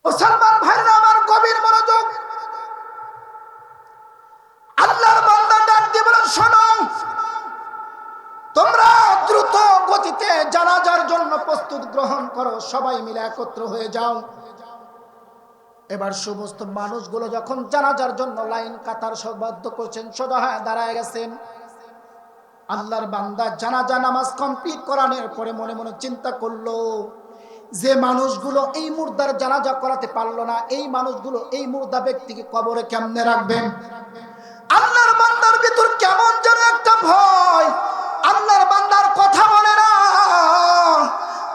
মুসলমান ভাইরা আমার, গভীর মনোযোগ। আল্লাহর বান্দা ডাক দিয়ে বলেন, শোনো, তোমরা দ্রুত গতিতে জানাজার জন্য প্রস্তুত গ্রহণ করো, সবাই মিলে একত্র হয়ে যাও। এবার সমস্ত মানুষগুলো যখন জানাজার জন্য লাইন কাতার সবদ্ধ করছেন, সোজা হয়ে দাঁড়ায় গেছেন। আল্লাহর বান্দা জানাজা নামাজ কমপ্লিট করানোর পরে মনে মনে চিন্তা করলো, যে মানুষগুলো এই মুর্দার জানাজা করাতে পারলো না, এই মানুষগুলো এই মুর্দা ব্যক্তিকে কবরে কেমনে রাখবেন। আল্লাহর বান্দার ভিতর কেমন যেন একটা ভয়। আল্লাহর বান্দার কথা বলে না।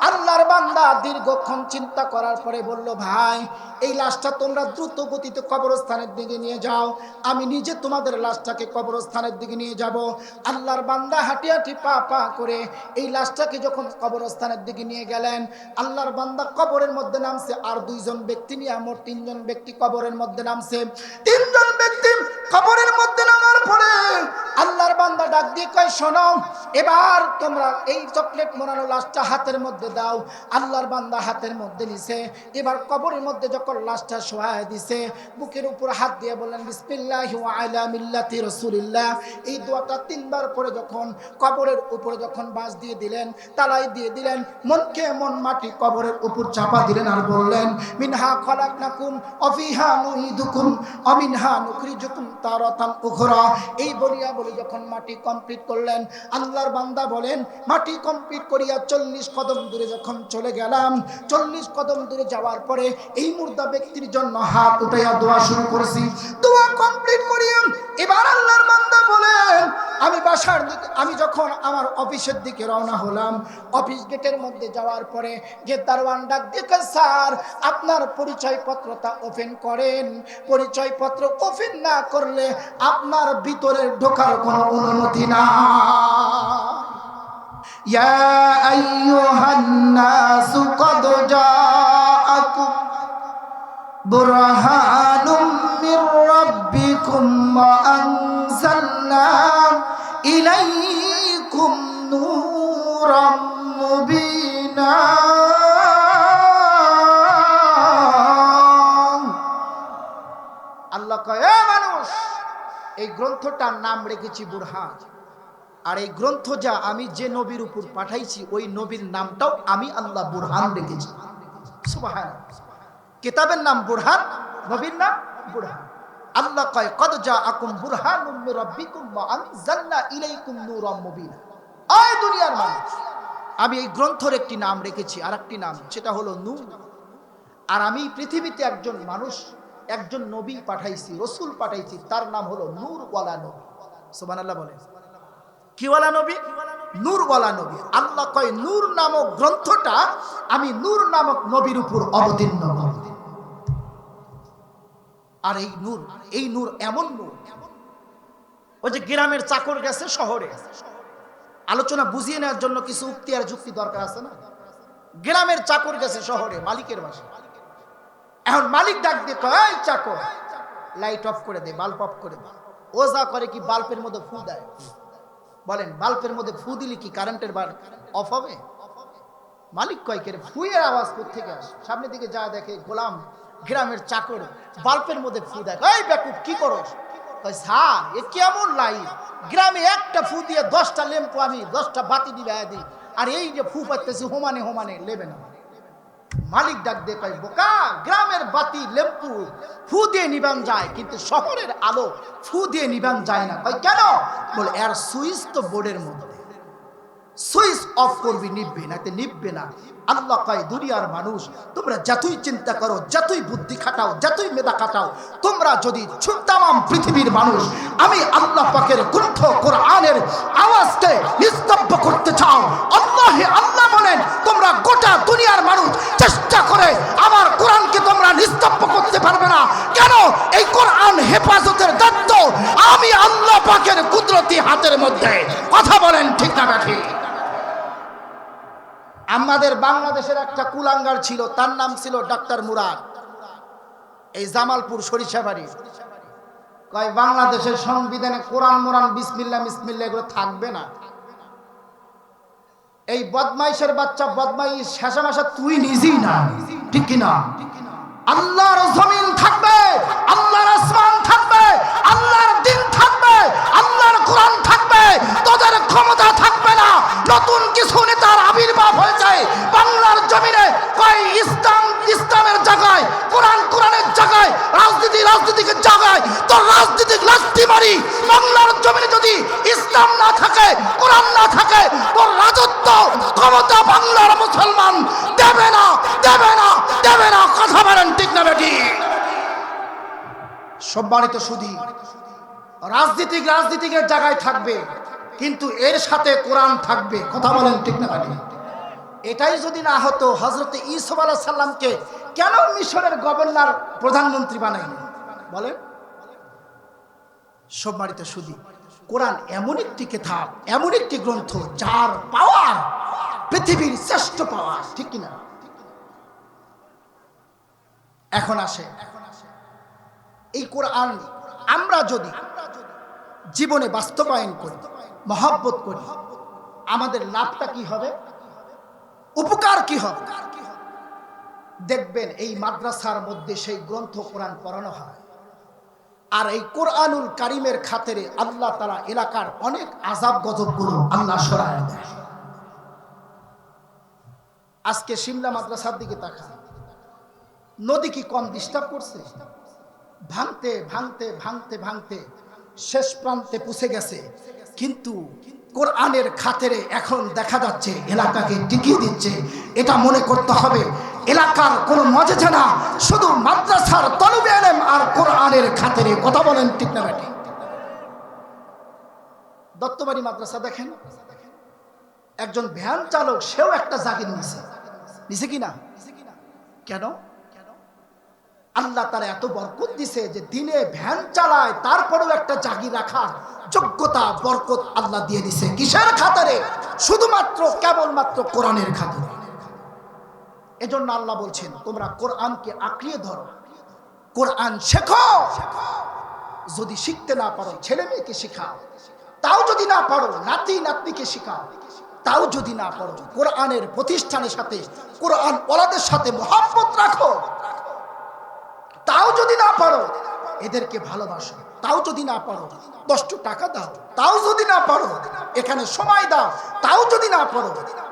আল্লাহর বান্দা দীর্ঘক্ষণ চিন্তা করার পরে বলল, ভাই, এই লাশটা তোমরা দ্রুত গতিতে কবরস্থানের দিকে নিয়ে যাও, আমি নিজে তোমাদের লাশটাকে কবরস্থানের দিকে নিয়ে যাব। আল্লাহর বান্দা হাঁটি হাঁটি পা পা করে এই লাশটাকে যখন কবরস্থানের দিকে নিয়ে গেলেন, আল্লাহর বান্দা কবরের মধ্যে নামছে, আর দুইজন ব্যক্তি নিয়ে মোট তিনজন ব্যক্তি কবরের মধ্যে নামছে। তিনজন ব্যক্তি কবরের মধ্যে নামার পরে আল্লাহর বান্দা ডাক দিয়ে কয়, শোনো, এবার তোমরা এই চকলেট মোড়ানো লাশটা হাতের মধ্যে দাও। আল্লাহর বান্দা হাতের মধ্যে নিছে। এবার কবরের মধ্যে যখন লাশটা শোয়ায় দিছে, বুকের উপর হাত দিয়ে বললেন, বিসমিল্লাহি ওয়া আলা মিল্লাতি রাসূলিল্লাহ। এই দোয়াটা তিনবার পরে যখন কবরের উপরে যখন বাঁশ দিয়ে দিলেন, তালাই দিয়ে দিলেন, মনকে মন মাটি কবরের উপর চাপা দিলেন, আর বললেন, মিনহা খলাকনাকুম ওয়া ফিহা নুঈদুকুম ওয়া মিনহা নুখরিজুকুম তারাতান উখরা। এই বলিয়া বলি যখন মাটি কমপ্লিট করলেন, আল্লাহর বান্দা বলেন, মাটি কমপ্লিট করিয়া 40 কদম দূরে যখন চলে গেলাম, 40 কদম দূরে যাওয়ার পরে এই মুর্দা ব্যক্তির জন্য হাত উঠাইয়া দোয়া শুরু করেছি। দোয়া কমপ্লিট করিয়া এবার আল্লাহর বান্দা বলেন, আমি যখন আমার অফিসের দিকে রওনা হলাম, অফিস গেটের মধ্যে যাওয়ার পরে যে দারোয়ান ডাক দিয়ে, স্যার, আপনার পরিচয়পত্রটা ওপেন করেন। পরিচয়পত্র ওপেন না করলে আপনার ভিতরে ঢোকার কোনো অনুমতি না। ইয়া আইয়ুহান নাসু ক্বাদ জাআকুম বুরহানুম মির রাব্বিকুম ওয়া আনজালনা ইলাইকুম নূরাম মুবিনা। আল্লাহ কয়, এ মানুষ, এই গ্রন্থটার নাম রেখেছি বুরহান। আর এই গ্রন্থ যা আমি যে নবীর উপর পাঠাইছি, ওই নবীর নামটাও আমি আল্লাহ বুরহান রেখেছি। সুবহানাল্লাহ। কিতাবের নাম বুরহান, নবীর নাম বুরহান। আল্লাহ কয়, ক্বাদ জাআকুম বুরহানুম মির রাব্বিকুম ওয়া আনজালনা ইলাইকুম নূরাম মুবিনা। এই দুনিয়ার মানুষ, আমি এই গ্রন্থের একটি নাম রেখেছি, আর একটি নাম, সেটা হলো নূর। আর আমি পৃথিবীতে একজন মানুষ, একজন নবী পাঠাইছি, রসুল পাঠাইছি, তার নাম হলো নূরওয়ালা নবী। সুবহানাল্লাহ বলেন। কিওয়ালা নবী? নূরওয়ালা নবী। আল্লাহ কয়, নূর নামক গ্রন্থটা আমি নূর নামক নবীর উপর অবতীর্ণ করি। আর এই নূর এমন নূর, ওই যে গ্রামের চাকর গেছে শহরে, আলোচনা বুঝিয়ে নেওয়ার জন্য কিছু উক্তি আর যুক্তি দরকার আছে না? গ্রামের চাকর গেছে শহরে মালিকের বাসায়। এখন মালিক ডাক দিয়ে কয়, এই চাকর, লাইট অফ করে দে, বাল্ব অফ করে দে। ও যা করে কি, বাল্বের মধ্যে ফু দেয়। বলেন, বাল্বের মধ্যে ফু দিলে কি কারেন্টের বাল্ব অফ হবে? মালিক কয়, কে ফুয়ের আওয়াজ কোত্থেকে আসে? সামনের দিকে যা দেখে গোলাম, গ্রামের চাকর, বাল্বের মধ্যে ফু দেয়। এই বেকুব, কি করস? কয়, স্যার, এ কেমন লাইট, গ্রামে একটা ফু দিয়ে 10টা ল্যাম্প, আমি 10টা বাতি দিবে দিই, আর এই যে ফু পাইতেছি হোমানে হোমানে লেবে না। মালিক ডাক দিয়ে কয়, বোকা, গ্রামের বাতি ল্যাম্পু ফু দিয়ে নিবান যায়, কিন্তু শহরের আলো ফু দিয়ে নিবান যায় না। কয়, কেন? বলে, এর সুইচ তো বোর্ডের মধ্যে, সুইচ অফ করবি, নিববে না, নিববে না। আল্লাহ কয়, দুনিয়ার মানুষ, তোমরা যতই চিন্তা করো, যতই বুদ্ধি খাটাও, যতই মেধা খাটাও, তোমরা যদি তামাম পৃথিবীর মানুষ আমি আল্লাহ পাকের গ্রন্থ কোরআনের আওয়াজকে নিস্তব্ধ করতে চাও, আল্লাহ বলেন, তোমরা গোটা দুনিয়ার মানুষ চেষ্টা করে আমার কোরআনকে তোমরা নিস্তব্ধ করতে পারবে না। কেন? এই কোরআন হেফাজতের দায়িত্ব আমি আল্লাহ পাকের কুদরতি হাতের মধ্যে। কথা বলেন, ঠিক না ঠিক? আমাদের বাংলাদেশের একটা কুলাঙ্গার ছিল, তার নাম ছিল ডাক্তার মুরাদ। এই জামালপুর সরিষাবাড়ি। কয়, বাংলাদেশের সংবিধানে কোরআন মোরান বিসমিল্লাহ মিসমিল্লাহ এগুলো থাকবে না। এই বদমাইশের বাচ্চা, বদমাইশ শেষামাশা তুই নিজেই না, ঠিক কিনা? আল্লাহর জমিন থাকবে, আল্লাহর আসমান থাকবে, আল্লাহর দিন থাকবে, আল্লাহর কোরআন থাকবে, তোদের ক্ষমতা থাকবে না। নতুন কিছু নেতার আবির্ভাব হয়েছে বাংলার জমিনে। কয় ইসলামের জায়গায়, কোরআনের জায়গায়, রাজনীতিকে জায়গায় তোর রাজনীতিক লাস্তি মারি। বাংলার জমিনে যদি ইসলাম না থাকে, কোরআন না থাকে, তোর রাজত্ব ক্ষমতা বাংলার মুসলমান দেবে না, দেবে না, দেবে না। কথা বলেন ঠিক না বেটি? সম্মানিত সুধী, রাজনীতিকের জায়গায় থাকবে, কিন্তু এর সাথে কোরআন থাকবে। কথা বলেন ঠিক না বেটি? এটাই যদি না হতো, হযরত ইউসুফ আলাইহিস সালামকে কেন মিশরের গভর্নর প্রধানমন্ত্রী বানাইলেন বলেন? সম্মানিত সুধী, কোরআন এমন একটি কিতাব, এমন একটি গ্রন্থ যার পাওয়ার পৃথিবীর শ্রেষ্ঠ পাওয়ার, ঠিক কিনা? এখন আসে, এই কোরআন আমরা যদি জীবনে বাস্তবায়ন করি, মহব্বত করি, আমাদের লাভটা কি হবে, উপকার কি হবে? দেখবেন এই মাদ্রাসার মধ্যে সেই গ্রন্থ কোরআন পড়ানো হয়, আর এই কোরআনুল কারিমের খাতিরে আল্লাহ তাআলা এলাকার অনেক আযাব গজবগুলো আল্লাহ সরায় দেয়। আজকে শিমলা মাদ্রাসার দিকে তাকান, নদী কি কম ডিস্টার্ব করছে? ভাঙতে ভাঙতে ভাঙতে ভাঙতে শেষ প্রান্তে পৌঁছে গেছে, কিন্তু কোরআনের খাতিরে এখন দেখা যাচ্ছে এলাকাকে টিকিয়ে দিচ্ছে। এটা মনে করতে হবে এলাকার কোনো মজা না, শুধু মাদ্রাসার তলবে ইলম আর কোরআনের খাতিরে। কথা বলেন ঠিক না বেটি? দত্তবাড়ি মাদ্রাসা দেখেন, একজন ভ্যান চালক, সেও একটা জাগির নিছে কিনা? কেন? আল্লাহ তারা এত বরকত দিছে যে দিনে ভ্যান চালায়, তারপরেও একটা জাগি রাখার যোগ্যতা বরকত আল্লাহ দিয়ে দিছে। কিসের খাতিরে? শুধুমাত্র কেবলমাত্র কোরআনের খাতিরে। এজন্য আল্লাহ বলছেন, তোমরা কোরআনকে আঁকড়িয়ে ধরো, কোরআন শেখো। যদি শিখতে না পারো, ছেলে মেয়েকে শেখাও। তাও যদি না পারো, নাতি নাতনিকে শেখাও। তাও যদি না পারো, কোরআনের প্রতিষ্ঠানের সাথে, কোরআন ওয়ালাদের সাথে মহব্বত রাখো। তাও যদি না পারো, এদেরকে ভালোবাসো। তাও যদি না পারো, 10 টাকা দাও। তাও যদি না পারো, এখানে সময় দাও। তাও যদি না পারো,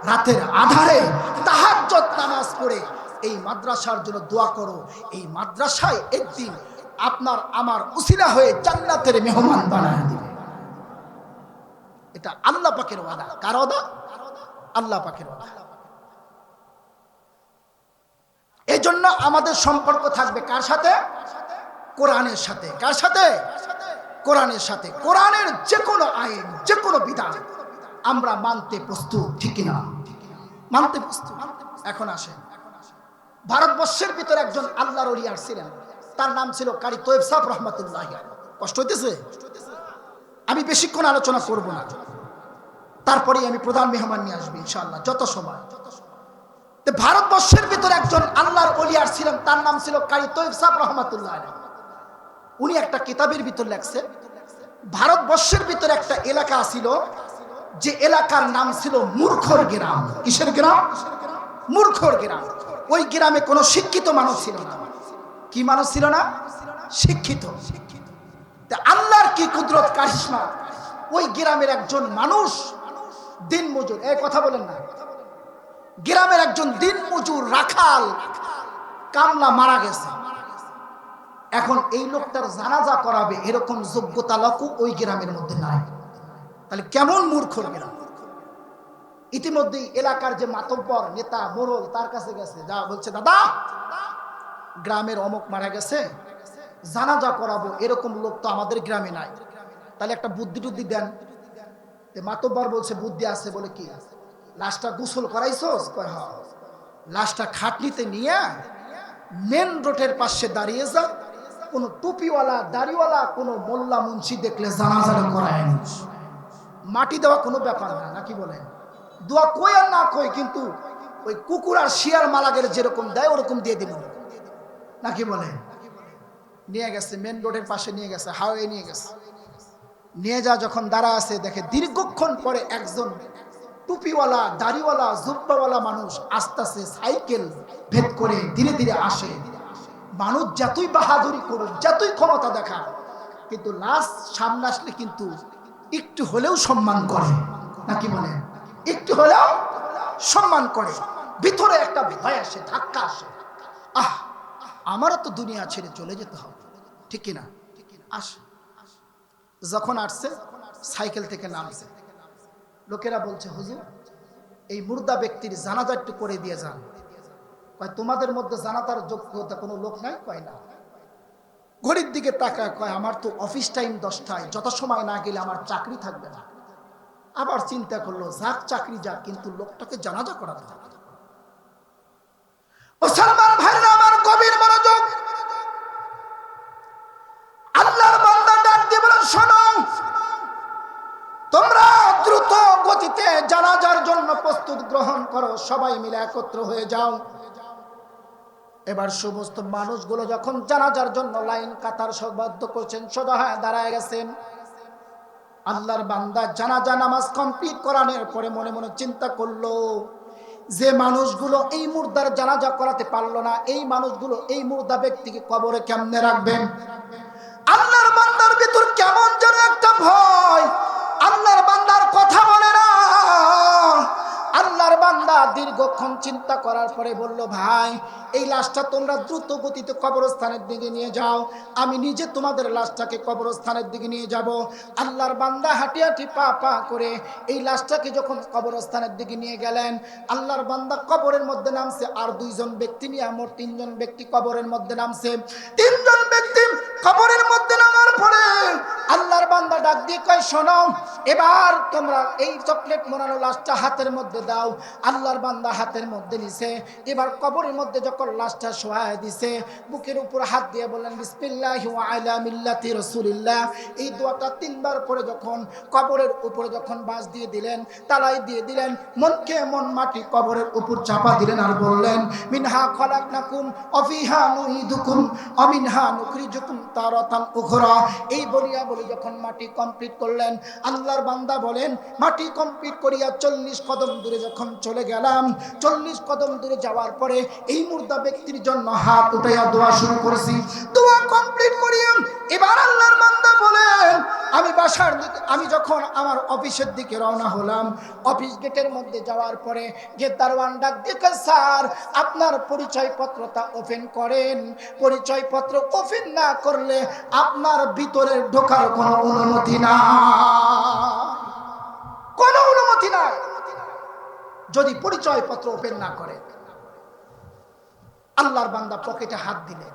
রাতের আধারে তাহাজ্জুদ নামাজ পড়ে এই মাদ্রাসার জন্য দোয়া করো। এই মাদ্রাসায় একদিন আপনার আমার উসিলা হয়ে জান্নাতের মেহমান বানায় দিবে। এটা আল্লাহ পাকের ওয়াদা। কার ওয়াদা? আল্লাহ পাকের ওয়াদা। এই জন্য আমাদের সম্পর্ক থাকবে কার সাথে? কোরআনের সাথে। কার সাথে? কোরআনের সাথে। কোরআনের যে কোনো আইন, যে কোনো বিধান আমরা মানতে প্রস্তুত, ঠিক না? মানতে প্রস্তুত। এখন আসেন, ভারতবর্ষের ভিতরে একজন আল্লাহর ওলি আসছিলেন, তার নাম ছিল কারি তৈয়ব সাহেব রহমাতুল্লাহ। কষ্ট হইতেছে? আমি বেশিক্ষণ আলোচনা করব না, তারপরে আমি প্রধান মেহমান নিয়ে আসবো ইনশাআল্লাহ যত সময়। ভারতবর্ষের ভিতরে একজন আল্লাহর ওলি আসছিলেন, তার নাম ছিল কারি তৈয়ব সাহেব রহমাতুল্লাহ। উনি একটা কিতাবের ভিতর লেখছে, ভারতবর্ষের ভিতরে একটা এলাকা ছিল, যে এলাকার নাম ছিল মূর্খর গ্রাম। কিসের গ্রাম? মূর্খর গ্রাম। ওই গ্রামে কোনো শিক্ষিত মানুষ ছিল না। কি মানুষ ছিল না? শিক্ষিত। আল্লাহর কি কুদরত, কারিশমা! ওই গ্রামের একজন মানুষ দিন মজুর, এই কথা বলেন না, গ্রামের একজন দিন মজুর রাখাল কামলা মারা গেছে। এখন এই লোকটার জানাজা করাবে এরকম যোগ্যতা লোক ওই গ্রামের মধ্যে নাই। তাহলে কেমন মূর্খর গ্রাম! ইতিমধ্যেই এলাকার যে মাতব্বর নেতা মোড়ল তার কাছে গেছে, যা বলছে, দাদা গ্রামের অমুক মারা গেছে, জানাজা করাবো, এরকম লোক তো আমাদের গ্রামে নাই, তাহলে একটা বুদ্ধি টুদ্ধি দেন। মাতব্বর বলছে, বুদ্ধি আছে। বলে কি? লাশটা গোসল করাইছস? কয় হ্যাঁ। লাশটা খাটনিতে নিয়ে মেন রোডের পাশে দাঁড়িয়ে যা, কোনো টুপিওয়ালা দাড়িওয়ালা কোনো মোল্লা মুন্সি দেখলে জানাজাটা করায় আনিস। মাটি দেওয়া কোনো ব্যাপার না, নাকি বলেন? দোয়া কই আর না কই, কিন্তু ওই কুকুর আর শিয়ার মালাগের যেরকম দেয় ওরকম দিয়ে দিব, নাকি বলেন? নিয়ে গেছে, মেন রোডের পাশে নিয়ে গেছে, হাইওয়ে নিয়ে গেছে। নিয়ে যা যখন দাঁড়া আছে, দেখে দীর্ঘক্ষণ পরে একজন টুপিওয়ালা দাড়িওয়ালা জুব্বাওয়ালা মানুষ আস্তে আস্তে সাইকেল ভেদ করে ধীরে ধীরে আসে। মানুষ যতই বাহাদুরি করুক, যতই ক্ষমতা দেখাক, কিন্তু লাশ সামনে আসলে কিন্তু একটু হলেও সম্মান করে, নাকি বলে? একটু হলেও সম্মান করে, ভিতরে একটা ভয় আসে, ধাক্কা আসে, আহ আমারও তো দুনিয়া ছেড়ে চলে যেতে হবে, ঠিক কিনা? আসে, যখন আসছে সাইকেল থেকে নামছে, লোকেরা বলছে, হুজুর এই মুর্দা ব্যক্তির জানাজা একটু করে দিয়ে যান। কয় তোমাদের মধ্যে জানাজার যোগ্যতা কোনো লোক নাই? কয় না। ঘড়ির দিকে তাকায়, কয় আমার তো অফিস টাইম 10টায়, যত সময় না গেলে আমার চাকরি থাকবে না। আবার চিন্তা করলো, যাক চাকরি যাক, কিন্তু লোকটাকে জানাজা করাতে হবে। মুসলমান ভাইরা আমার, গভীর মনোযোগ, আল্লাহর বান্দা ডাক দিয়ে বলেন, শোনো, তোমরা দ্রুত গতিতে জানাজার জন্য প্রস্তুত গ্রহণ করো, সবাই মিলে একত্র হয়ে যাও। এবার সমস্ত মানুষগুলো যখন জানাজার জন্য লাইন কাতার সবদ্ধ করছেন, সোজা হয়ে দাঁড়ায় গেছেন। আল্লাহর বান্দা জানাজা নামাজ কমপ্লিট করানোর পরে মনে মনে চিন্তা করলো, যে মানুষগুলো এই মুর্দার জানাজা করাতে পারলো না, এই মানুষগুলো এই মুর্দা ব্যক্তিকে কবরে কেমনে রাখবেন? আল্লাহর বান্দার ভিতর কেমন যেন একটা ভয়, আল্লাহর বান্দার কথা বলে না। আল্লাহর বান্দা দীর্ঘক্ষণ চিন্তা করার পরে বলল, ভাই এই লাশটা তোমরা দ্রুত গতিতে কবরস্থানের দিকে নিয়ে যাও, আমি নিজে তোমাদের লাশটাকে কবরস্থানের দিকে নিয়ে যাব। আল্লাহর বান্দা হাঁটি হাঁটি পা পা করে এই লাশটাকে যখন কবরস্থানের দিকে নিয়ে গেলেন, আল্লাহর বান্দা কবরের মধ্যে নামছে, আর দুইজন ব্যক্তি নিয়ে মোট 3 জন ব্যক্তি কবরের মধ্যে নামছে। 3 জন ব্যক্তি কবরের মধ্যে নামার পরে আল্লাহর বান্দা ডাক দিয়ে কয়, শোনো, এবার তোমরা এই চকলেট মোড়ানো লাশটা হাতের মধ্যে দাও। আল্লাহর বান্দা হাতের মধ্যে নিছে। এবার কবরের মধ্যে যখন লাশটা শোয়ায় দিছে, বুকের উপর হাত দিয়ে বললেন, বিসমিল্লাহি ওয়া আলা মিল্লাতি রাসূলিল্লাহ। এই দোয়াটা 3 বার পরে যখন কবরের উপরে যখন বাঁশ দিয়ে দিলেন, তালাই দিয়ে দিলেন, মনকে মন মাটি কবরের উপর চাপা দিলেন, আর বললেন, মিনহা খলাকনাকুম ওয়া ফিহা নুঈদুকুম ওয়া মিনহা নুখরিজুকুম তারাতান উখরা। এই বলিয়া বলে যখন মাটি কমপ্লিট করলেন, আল্লাহর বান্দা বলেন, মাটি কমপ্লিট করিয়া 40 কদম দূরে যখন চলে গেলাম, 40 কদম দূরে যাওয়ার পরে এই মুর্দা ব্যক্তির জন্য হাত উঠাইয়া দোয়া শুরু করেছি। দোয়া কমপ্লিট করিয়া এবার আল্লাহর বান্দা বলেন, আমি যখন আমার অফিসের দিকে রওনা হলাম, অফিস গেটের মধ্যে যাওয়ার পরে গেট দারোয়ান ডাক দিয়ে, স্যার আপনার পরিচয় পত্রটা ওপেন করেন, পরিচয় পত্র ওপেন না করলে আপনার ভিতরে ঢোকার কোনো অনুমতি না, কোনো অনুমতি নাই যদি পরিচয় পত্র ওপেন না করে। আল্লাহর বান্দা পকেটে হাত দিলে,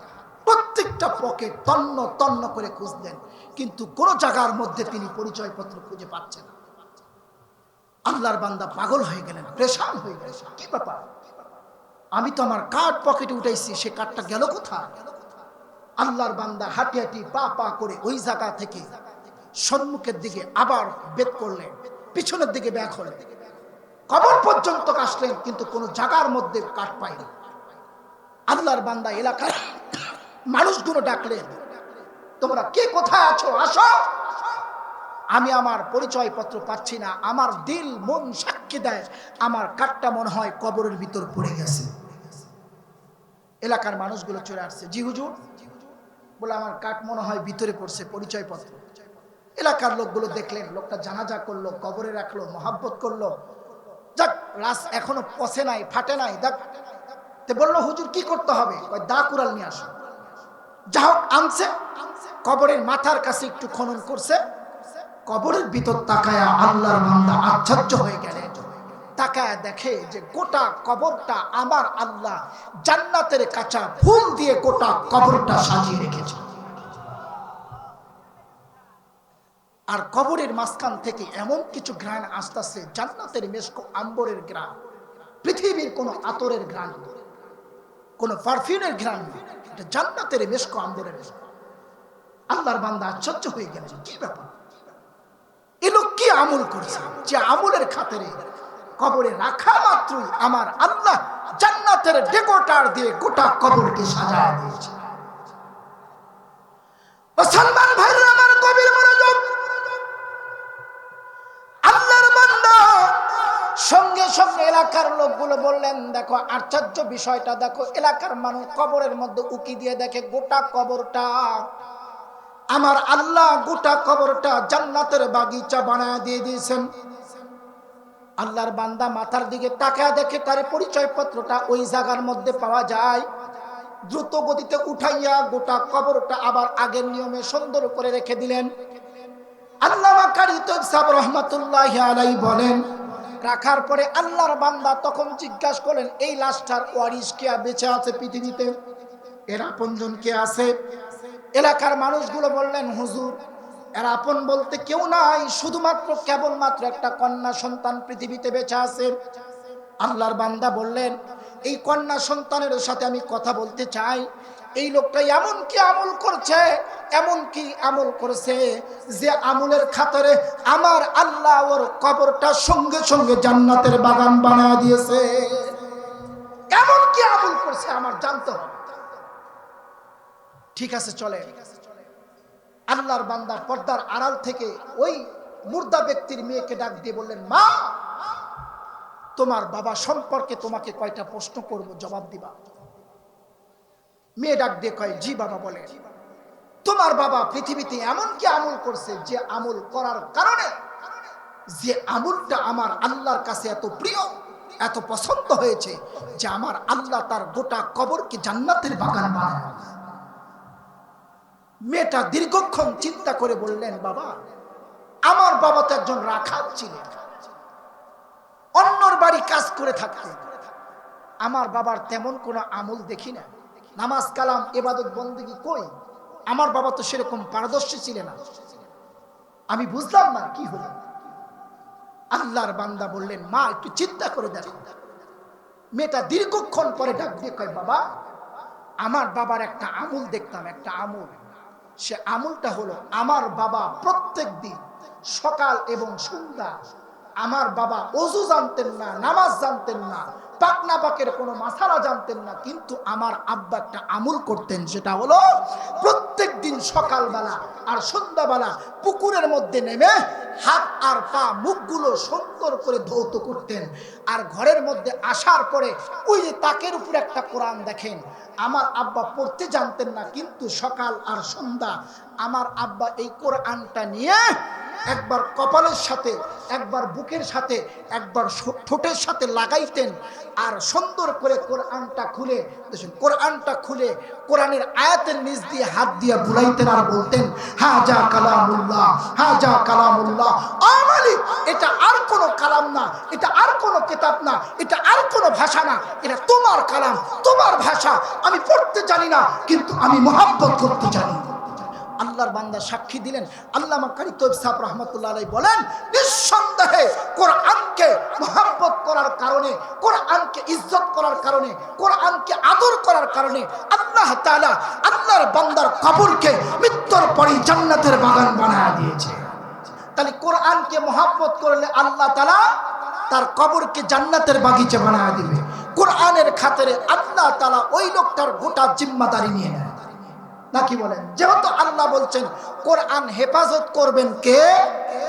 প্রত্যেকটা পকেট তন্ন তন্ন করে খুঁজলেন, কিন্তু কোন জায়গার মধ্যে তিনি পরিচয় পত্র খুঁজে পাচ্ছেন না। আল্লাহর বান্দা পাগল হয়ে গেলেন, পেরেশান হয়ে গেলেন, কি ব্যাপার, আমি তো আমার কার্ড পকেটে উঠাইছি, সে কার্ডটা গেল কোথায়? আল্লাহর বান্দা হাঁটি হাঁটি পা পা করে ওই জায়গা থেকে সম্মুখের দিকে আবার বের করলেন, পিছনের দিকে ব্যাক হলেন, কবর পর্যন্ত আসলেন, কিন্তু কোন জায়গার মধ্যে কাঠ পাইনি। আল্লাহর বান্দা এলাকার মানুষগুলো ডাকলেন, তোমরা কে কোথায় আছো, আসো, আমি আমার পরিচয় পত্র পাচ্ছি না, আমার দিল মন সাক্ষী দেয় আমার কাঠটা মনে হয় কবরের ভিতর পড়ে গেছে। এলাকার মানুষগুলো চলে আসছে, জি হুজুর, বলে আমার কাঠ মনে হয় ভিতরে পড়ছে, পরিচয় পত্র। এলাকার লোকগুলো দেখলেন, লোকটা জানাজা করলো, কবরে রাখলো, মহাব্বত করলো, যাক লাশ এখনো পচে নাই, ফাটে নাই, দেখ বললো, হুজুর কি করতে হবে? দা কুড়াল নিয়ে আসো। যা হোক আনছে, কবরের মাথার কাছে একটু খনন করছে, কবরের ভিতর তাকায়া আল্লাহর বান্দা আশ্চর্য হয়ে গেলেন। তাকায়া দেখে যে গোটা কবরটা আমার আল্লাহ জান্নাতের কাঁচা ফুল দিয়ে গোটা কবরটা সাজিয়ে রেখেছে। আর কবরের মাঝখান থেকে এমন কিছু ঘ্রাণ আসতেছে, জান্নাতের মেশক আম্বরের ঘ্রাণ, পৃথিবীর কোনো আতরের ঘ্রাণ, কোনো পারফিউমের ঘ্রাণ, এটা জান্নাতের মেশক আম্বরের। আল্লাহর বান্দা আশ্চর্য হয়ে গেলেন, কি ব্যাপার, এ লোক কি আমল করেছে যে আমলের খাতিরে কবরে রাখা মাত্রই আমার আল্লাহ জান্নাতের ডেকোটার দিয়ে গোটা কবরকে সাজায় দিয়েছে। মুসলমান ভাইরা আমার, গভীর মনোযোগ, আল্লাহর বান্দা সঙ্গে সঙ্গে এলাকার লোকগুলো বললেন, বললেন, দেখো আশ্চর্য বিষয়টা দেখো, এলাকার মানুষ কবরের মধ্যে উকি দিয়ে দেখে গোটা কবরটা আমার আল্লাহ, গোটা কবরটা জান্নাতের বাগিচা বানায় দিয়ে দিয়েছেন। আল্লাহর বান্দা মাথার দিকে তাকায় দেখে তার পরিচয়পত্রটা ওই জায়গার মধ্যে পাওয়া যায়। দ্রুত গতিতে উঠাইয়া গোটা কবরটা আবার আগের নিয়মে সুন্দর করে রেখে দিলেন। আল্লামা কারি তৈয়ব সাহেব রহমাতুল্লাহি আলাইহি বলেন, রাখার পরে আল্লাহর বান্দা তখন জিজ্ঞাসা করলেন, এই লাশটার ওয়ারিশ কে বেঁচে আছে পৃথিবীতে, এর আপনজন কে আছে? এলাকার মানুষগুলো বললেন, হুজুর এর আপন বলতে কেউ নাই, শুধুমাত্র কেবলমাত্র একটা কন্যা সন্তান পৃথিবীতে বেঁচে আছে। আল্লাহর বান্দা বললেন, এই কন্যা সন্তানের সাথে আমি কথা বলতে চাই। এই লোকটা এমন কি আমল করছে, এমন কি আমল করেছে যে আমলের খাতিরে আমার আল্লাহ ওর কবরটা সঙ্গে সঙ্গে জান্নাতের বাগান বানায় দিয়েছে। এমন কি আমল করছে আমার জানতে হবে। ঠিক আছে চলে। আল্লাহর বান্দা পর্দার আড়াল থেকে ওই মুর্দা ব্যক্তির মেয়েকে ডাক দিয়ে বললেন, মা তোমার বাবা সম্পর্কে তোমাকে কয়টা প্রশ্ন করব, জবাব দিবা। মেয়ে ডাক দিয়ে কয়, জি বাবা বলে। তোমার বাবা পৃথিবীতে এমন কি আমল করছে যে আমল করার কারণে, যে আমলটা আমার আল্লাহর কাছে এত প্রিয়, এত পছন্দ হয়েছে যে আমার আল্লাহ তার গোটা কবরকে জান্নাতের বাগান বানায়। মেয়েটা দীর্ঘক্ষণ চিন্তা করে বললেন, বাবা আমার বাবা তো একজন রাখাল ছিলেন, অন্যর বাড়ি কাজ করে থাকতেন। আমার বাবার তেমন কোনো আমল দেখি না, নামাজ কালাম ইবাদত বন্দেগী কই, আমার বাবা তো সেরকম পারদর্শী ছিলেন না। আমি বুঝলাম না কি হলো। আল্লাহর বান্দা বললেন, মা একটু চিন্তা করে দেখো। মেয়েটা দীর্ঘক্ষণ পরে ডাক দিয়ে কয়, বাবা আমার বাবার একটা আমল দেখতাম, একটা আমল। সে আমলটা হলো, আমার বাবা প্রত্যেক দিন সকাল এবং সন্ধ্যা, আমার বাবা ওযু জানতেন না, নামাজ জানতেন না, পাকনা পাকের কোনো মাসালা জানতেন না, কিন্তু আমার আব্বা একটা আমল করতেন, সেটা হলো প্রত্যেক দিন সকালবেলা আর সন্ধ্যাবেলা পুকুরের মধ্যে নেমে হাত আর পা মুখগুলো সুন্দর করে ধৌত করতেন। আর ঘরের মধ্যে আসার পরে ওই যে তাকের উপর একটা কোরআন দেখেন। আমার আব্বা পড়তে জানতেন না, কিন্তু সকাল আর সন্ধ্যা আমার আব্বা এই কোরআনটা নিয়ে একবার কপালের সাথে, একবার বুকের সাথে, একবার ঠোঁটের সাথে লাগাইতেন। আর সুন্দর করে কোরআনটা খুলে, কোরআনটা খুলে কোরআনের আয়াতের নিচ দিয়ে হাত দিয়ে বুলাইতেন আর বলতেন, হাজা কালামুল্লাহ, হাজা কালামুল্লাহ। ও মালিক, এটা আর কোনো কালাম না, এটা আর কোনো কিতাব না, এটা আর কোনো ভাষা না, এটা তোমার কালাম, তোমার ভাষা। আমি পড়তে জানি না, কিন্তু আমি মুহাব্বত করতে জানি। আল্লাহর বান্দা সাক্ষী দিলেন। আল্লামা কারি তৈয়ব সাহেব রাহমাতুল্লাহ আলাইহি বলেন, নিঃসন্দেহে কোরআনকে মুহাব্বত করার কারণে, কোরআনকে ইজ্জত করার কারণে, কোরআনকে আদর করার কারণে আল্লাহ তাআলা আল্লাহর বান্দার কবরকে মৃত্যুর পরে জান্নাতের বাগান বানায় দিয়েছে। তাহলে কোরআনকে মুহাব্বত করলে আল্লাহ তাআলা তার কবরকে জান্নাতের বাগিচা বানায় দিবে। কোরআনের খাতিরে আল্লাহ তাআলা ওই লোকটার গোটা জিম্মাদারি নিয়ে নেয়। নাকি বলেন? যেহেতু আল্লাহ বলছেন কোরআন হেফাজত করবেন কে?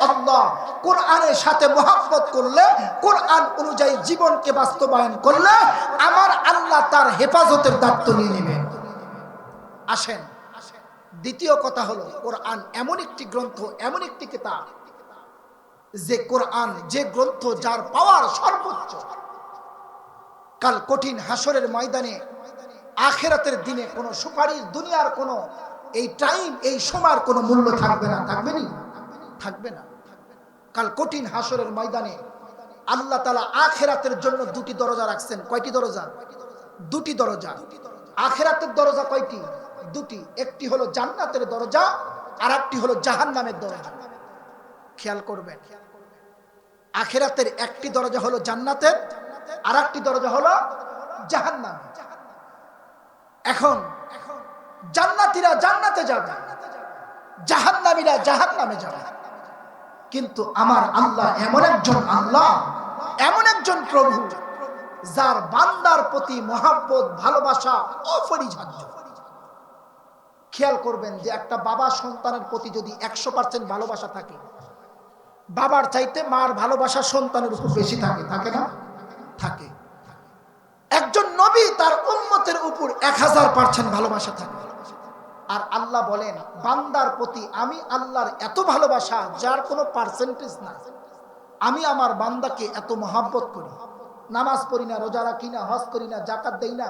আল্লাহ। কোরআনের সাথে মুহাব্বত করলে, কোরআন অনুযায়ী জীবনকে বাস্তবায়ন করলে আমার আল্লাহ তার হেফাজতের দায়িত্ব নিয়ে নেবেন। আসেন, দ্বিতীয় কথা হলো, কোরআন এমন একটি গ্রন্থ, এমন একটি কিতাব, যে কোরআন, যে গ্রন্থ যার পাওয়ার সর্বোচ্চ, কাল কঠিন হাসরের ময়দানে আখিরাতের দিনে কোনো সুপারিশ, দুনিয়ার কোনো এই টাইম, এই সময়ের কোনো মূল্য থাকবে না। থাকবে না? থাকবে না। কাল কঠিন হাসরের ময়দানে আল্লাহ তাআলা আখিরাতের জন্য দুটি দরজা রাখছেন। কয়টি দরজা? দুটি দরজা। আখিরাতের দরজা কয়টি? দুটি। একটি হলো জান্নাতের দরজা, আর একটি হলো জাহান্নামের দরজা। খেয়াল করবেন, আখিরাতের একটি দরজা হলো জান্নাতের, আর একটি দরজা হলো জাহান্নামের। এখন জান্নাতীরা জান্নাতে যাবে, জাহান্নামীরা জাহান্নামে যাবে। কিন্তু আমার আল্লাহ এমন একজন আল্লাহ, এমন একজন প্রভু, যার বান্দার প্রতি মহব্বত, ভালোবাসা অপরিহার্য। খেয়াল করবেন যে একটা বাবা সন্তানের প্রতি যদি 100% ভালোবাসা থাকে, বাবার চাইতে মার ভালোবাসা সন্তানের উপর বেশি থাকে। থাকে না? থাকে। নবী তার উম্মতের উপর 1000% ভালোবাসা থাকে। আর আল্লাহ বলেন বান্দার প্রতি আমি আল্লাহর এত ভালোবাসা যার কোনো পার্সেন্টেজ না। আমি আমার বান্দাকে এত মহাব্বত করি। নামাজ পড়ি না, রোজা রাখি না, হজ করি না, জাকাত দেই না,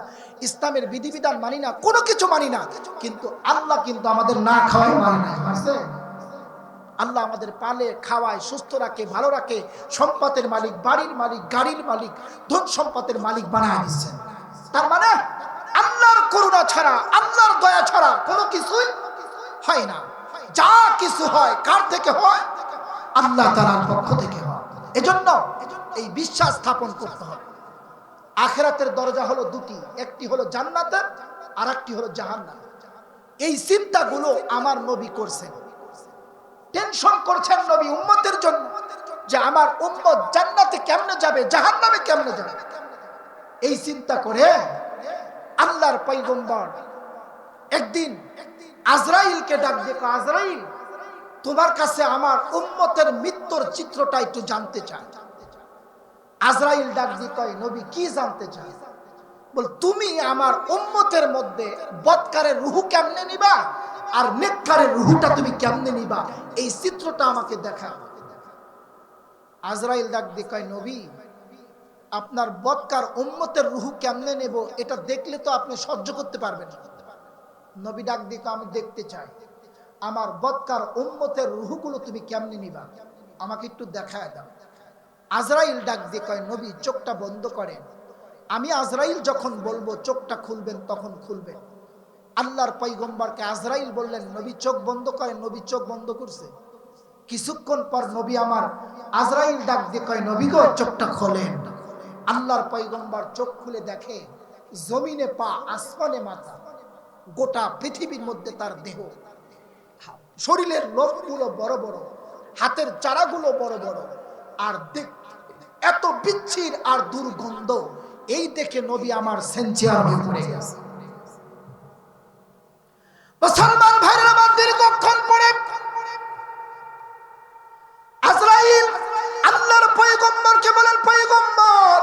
ইসলামের বিধিবিধান মানি না, কোনো কিছু মানি না, কিন্তু আল্লাহ কিন্তু আমাদের না খাওয়াই মানি না। আল্লাহ আমাদের পালে, খাওয়ায়, সুস্থ রাখে, ভালো রাখে, সম্পদের মালিক, বাড়ির মালিক, গাড়ির মালিক, ধন সম্পদের মালিক বানায় দিচ্ছেন। তার মানে আল্লাহর করুণা ছাড়া, আল্লাহর দয়া ছাড়া কোনো কিছুই হয় না। যা কিছু হয় কার থেকে হয়? আল্লাহ তাআলার পক্ষ থেকে হয়। এজন্য এই বিশ্বাস স্থাপন করতে হবে। আখিরাতের দরজা হলো দুটি, একটি হলো জান্নাতের আর একটি হলো জাহান্নাম। এই চিন্তাগুলো আমার নবী করছেন, টেনশন করছেন নবী উম্মতের জন্য যে আমার উম্মত জান্নাতে কেমনে যাবে, জাহান্নামে কেমনে যাবে। এই চিন্তা করে আল্লাহর পয়গম্বর একদিন আজরাইলকে ডাক দিয়ে, আজরাইল তোমার কাছে আমার উম্মতের মৃত্যুর চিত্রটা একটু জানতে চাই। আজরাইল ডাক দিয়ে কয় নবী কি জানতে চাই? বল তুমি আমার উম্মতের মধ্যে বদকারের রুহু কেমনে নিবা আর নেককারের রুহুটা তুমি কেমনে নিবা, এই চিত্রটা আমাকে দেখা। আজরাইল ডাক দিয়ে কয় নবী আপনার বদকার উম্মতের রুহু কেমনে নেব এটা দেখলে তো আপনি সহ্য করতে পারবেন না। নবী ডাক দিয়ে আমি দেখতে চাই আমার বদকার উম্মতের রুহুগুলো তুমি কেমনে নিবা, আমাকে একটু দেখায় দাও। আজরাইল ডাক দিয়ে কয় নবী চোখটা বন্ধ করেন, আমি আজরাইল যখন বলবো চোখটা খুলবেন তখন খুলবেন। আল্লাহর পয়গম্বরকে আজরাইল বললেন নবী চোখ বন্ধ করেন। নবী চোখ বন্ধ করছে। কিছুক্ষণ পর নবী আমার আজরাইল ডাক দিয়ে কয় নবী গো চোখটা খোলেন। আল্লাহর পয়গম্বর চোখ খুলে দেখে জমিনে পা, আসমানে মাথা, গোটা পৃথিবীর মধ্যে তার দেহ, শরীরের লোকগুলো বড় বড়, হাতের চারাগুলো বড় বড়, আর এত বিচ্ছির আর দুর্গন্ধ। এই দেখে নবী আমার সেঞ্চিয়ার হয়ে পড়ে গেছে। মুসলমান ভাইরা আমার দীর্ঘক্ষণ পরে আজরাইল আল্লাহর পয়গম্বরকে বলেন পয়গম্বর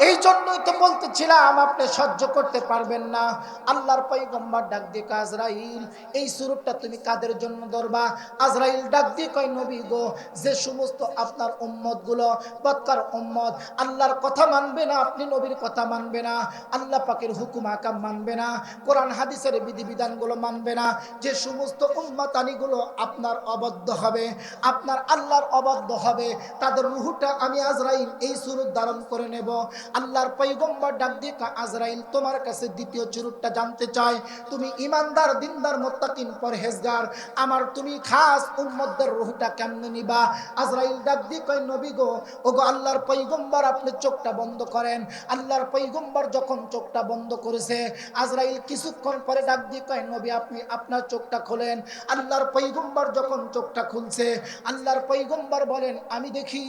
এই জন্যই তো বলতেছিলাম আপনি সহ্য করতে পারবেন না। আল্লাহর পয়গম্বর ডাক দিয়ে আজরাইল এই সুরতটা তুমি কাদের জন্য ধরবা? আজরাইল ডাক দিয়ে কয় নবী গো যে সমস্ত আপনার উম্মত গুলো বদকার উম্মত, আল্লাহর কথা মানবে না, আপনি নবীর কথা মানবে না, আল্লাহ পাকের হুকুম আকাম মানবে না, কোরআন হাদিসের বিধিবিধান গুলো মানবে না, যে সমস্ত উম্মতানি গুলো আপনার অবদ্ধ হবে, আপনার আল্লাহর অবদ্ধ হবে, তাদের রূহটা আমি আজরাইল এই সুরত ধারণ করে নেব। আল্লাহর পয়গম্বর ডাক দিয়ে আজরাইল তোমার কাছে দ্বিতীয় চুরুটটা জানতে চাই, তুমি ইমানদার, দিনদার, মুত্তাকিন, পরহেজগার, আমার তুমি খাস উম্মতদের রূহটা কেমনে নিবা? আজরাইল ডাক দিয়ে কয় নবী গো, ওগো আল্লাহর পয়গম্বর আপনি চোখটা বন্ধ করেন। আল্লাহর পয়গম্বর যখন চোখটা বন্ধ করেছে, আজরাইল কিছুক্ষণ পরে ডাক দিয়ে কয় নবী আপনি আপনার চোখটা খোলেন। আল্লাহর পয়গম্বর যখন চোখটা খুলছে, আল্লাহর পয়গম্বর বলেন আমি দেখি